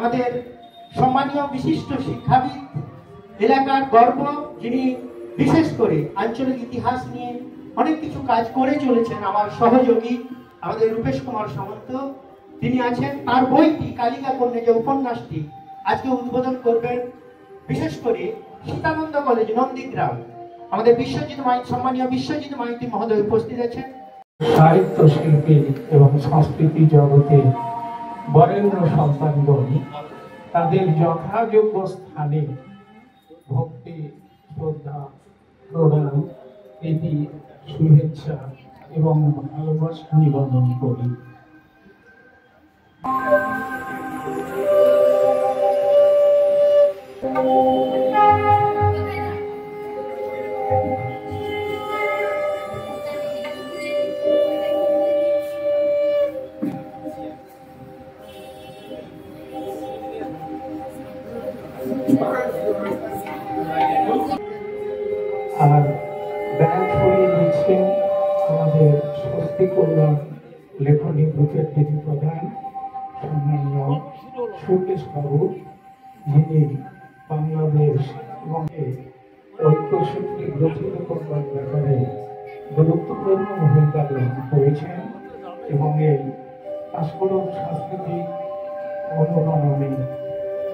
আমাদের সম্মানীয় বিশিষ্ট শিক্ষাবিদ, এলাকার গর্ব, যিনি বিশেষ করে আঞ্চলিক ইতিহাস নিয়ে অনেক কিছু কাজ করে চলেছেন, আমার সহযোগী আমাদের রূপেশ কুমার সামন্ত, তিনি আছেন। তার বইটি কালিকা কন্যা, যে উপন্যাসটি আজকে উদ্বোধন করবেন, বিশেষ করে সীতানন্দ কলেজ, নন্দীগ্রাম, আমাদের বিশ্বজিৎ মাইতি, সম্মানীয় বিশ্বজিৎ মাইতি মহোদয় উপস্থিত আছেন। সাহিত্য শিল্পী এবং সংস্কৃতি জগতে বরেণ্য সন্তানগণ তাদের যথাযোগ্য স্থানে ভক্তি, শ্রদ্ধা, প্রণাম, প্রীতি, শুভেচ্ছা এবং ভালোবাসা নিবেদন করি। আর ব্যাগ ছড়িয়ে দিচ্ছেন আমাদের স্বস্তি কল্যাণ লেখনী গ্রুপের যিনি প্রধান, সম্মানীয় সুকেশ বাবু, যিনি বাংলাদেশ এবং ঐক্যসূত্রে গঠিত করবার ব্যাপারে গুরুত্বপূর্ণ ভূমিকা গ্রহণ করেছেন এবং এই আস্ফোরক সাংস্কৃতিক অনুরণনে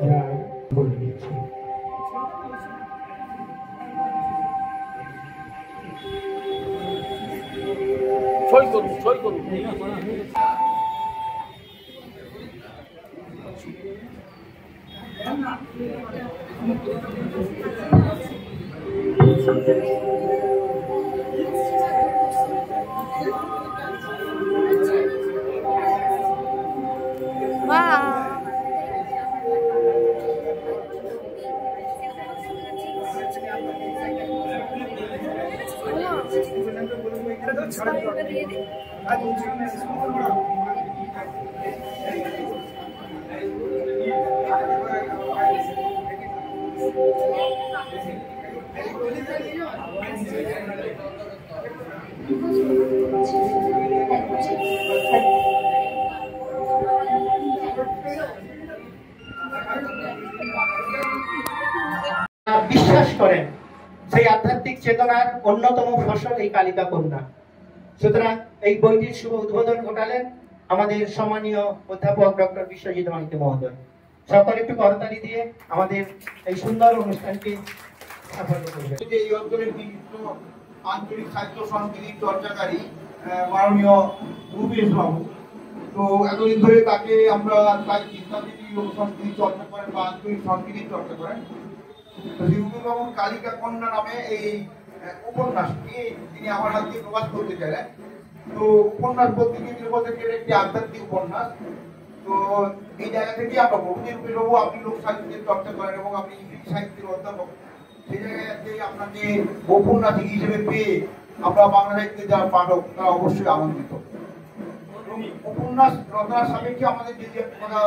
রায় বলিয়েছে। ছয় করুন, ছয় করুন। বিশ্বাস করেন সেই আধ্যাত্মিক চেতনার অন্যতম ফসল এই কালিকা কন্যা। সুতরাং এই বইটির শুভ উদ্বোধন ঘটালেন আমাদের সম্মানীয় অধ্যাপক ডক্টর বিশ্বজিৎ মাইতি মহোদয়। সকলে একটু করতালি দিয়ে আমাদের এই সুন্দর অনুষ্ঠানকে সাফল্য করবেন। এই অঞ্চলের বিশিষ্ট আঞ্চলিক সাহিত্য সংস্কৃতি চর্চাকারী মাননীয় রূপেশ বাবু, তো এতদিন ধরে তাকে আমরা তাই চিন্তা থেকে লোক সংস্কৃতি চর্চা করেন বা আঞ্চলিক সংস্কৃতি চর্চা করেন। তো রূপেশ বাবুর কালিকা কন্যা নামে এই উপন্যাসটি তিনি আমার হাত দিয়ে প্রকাশ করতে চাইলেন। তো উপন্যাস বলতে গিয়ে তিনি বলতে গেলে একটি আধ্যাত্মিক উপন্যাস। তো এই জায়গা থেকে আমরা বলবো যে রূপেশ বাবু, আপনি লোক সাহিত্যের চর্চা করেন এবং আপনি ইংরেজি সাহিত্যের অধ্যাপক, সেই জায়গায় আপনাকে উপন্যাসিক হিসেবে পেয়ে আমরা বাংলা সাহিত্যের যারা পাঠক তারা অবশ্যই আনন্দিত। উপন্যাস রচনার সাপেক্ষে আমাদের যে কথা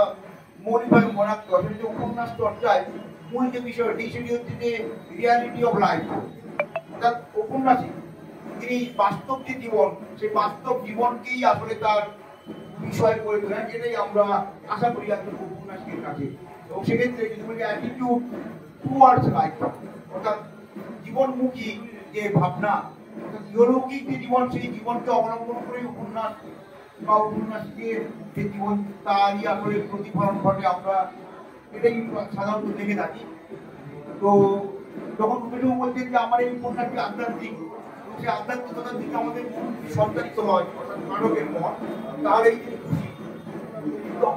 মৌলিকভাবে মনে রাখতে হবে, যে উপন্যাস চর্চায় মূল যে বিষয়টি সেটি হচ্ছে যে রিয়ালিটি অফ লাইফ, অর্থাৎ উপন্যাসিক তিনি বাস্তব যে জীবন, সেই বাস্তব জীবনকেই আসলে তার বিষয় করে তোলেন। এটাই আমরা আশা করি একজন উপন্যাসিকের কাছে। এবং সেক্ষেত্রে যদি বলি অ্যাটিটিউড টুয়ার্ডস লাইফ, অর্থাৎ জীবনমুখী যে ভাবনা, অর্থাৎ ইহলৌকিক যে জীবন, সেই জীবনকে অবলম্বন করে উপন্যাস বা উপন্যাসিকের যে জীবন তারই আসলে প্রতিফলন ঘটে, আমরা এটাই সাধারণত দেখে থাকি। তো যখন রূপেশবাবু বলছেন যে আমার এই উপন্যাসটি আধ্যাত্মিক, সেই আধ্যাত্মিকতার দিকে আমাদের মন যদি সঞ্চারিত হয়, অর্থাৎ পাঠকের মন, তাহলে এই তিনি খুশি।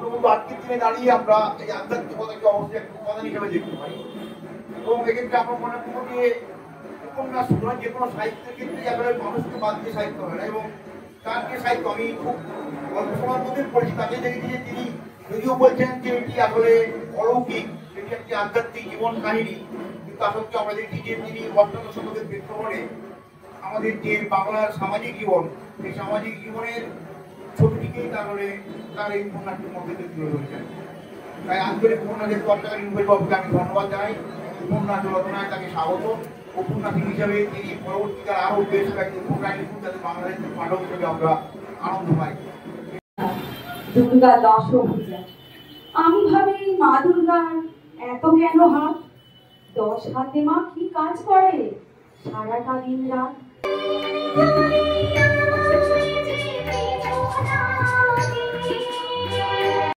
কিন্তু আজকের দিনে দাঁড়িয়ে আমরা এই আধ্যাত্মিকতাকে অবশ্যই একটা উপাদান হিসেবে দেখতে পাই। এবং এক্ষেত্রে আমরা মনে করবো যে উপন্যাস নয়, যে কোনো সাহিত্যের ক্ষেত্রে আসলে মানুষকে বাদ দিয়ে সাহিত্য হয় না। এবং তার যে সাহিত্য আমি খুব অল্প সময়ের মধ্যে পড়েছি, তাকে দেখেছি যে তিনি যদিও বলছেন যে এটি আসলে অলৌকিক, এটি একটি আধ্যাত্মিক জীবন কাহিনী, কিন্তু আসলে আমরা দেখি যে তিনি অষ্টাদশ শতকের প্রেক্ষাপটে আমাদের যে বাংলার সামাজিক জীবন, সেই সামাজিক জীবনের ছবিটিকেই তাহলে তার এই উপন্যাসটির মধ্যে তুলে ধরেছেন। তাই আঞ্চলিক উপন্যাসের চর্চাকারী রূপেশ বাবুকে আমি ধন্যবাদ জানাই। উপন্যাস রচনায় তাকে স্বাগত। উপন্যাসিক হিসাবে তিনি পরবর্তীকালে আরো বেশ কয়েকটি উপন্যাস লিখুন, যাতে বাংলাদেশের পাঠক হিসেবে আমরা আনন্দ পাই। দুর্গা দশভূজা আমি ভাবি মা দুর্গার এত কেন হাত? 10 হাতে মা কি কাজ করে সারাটা দিন রাত?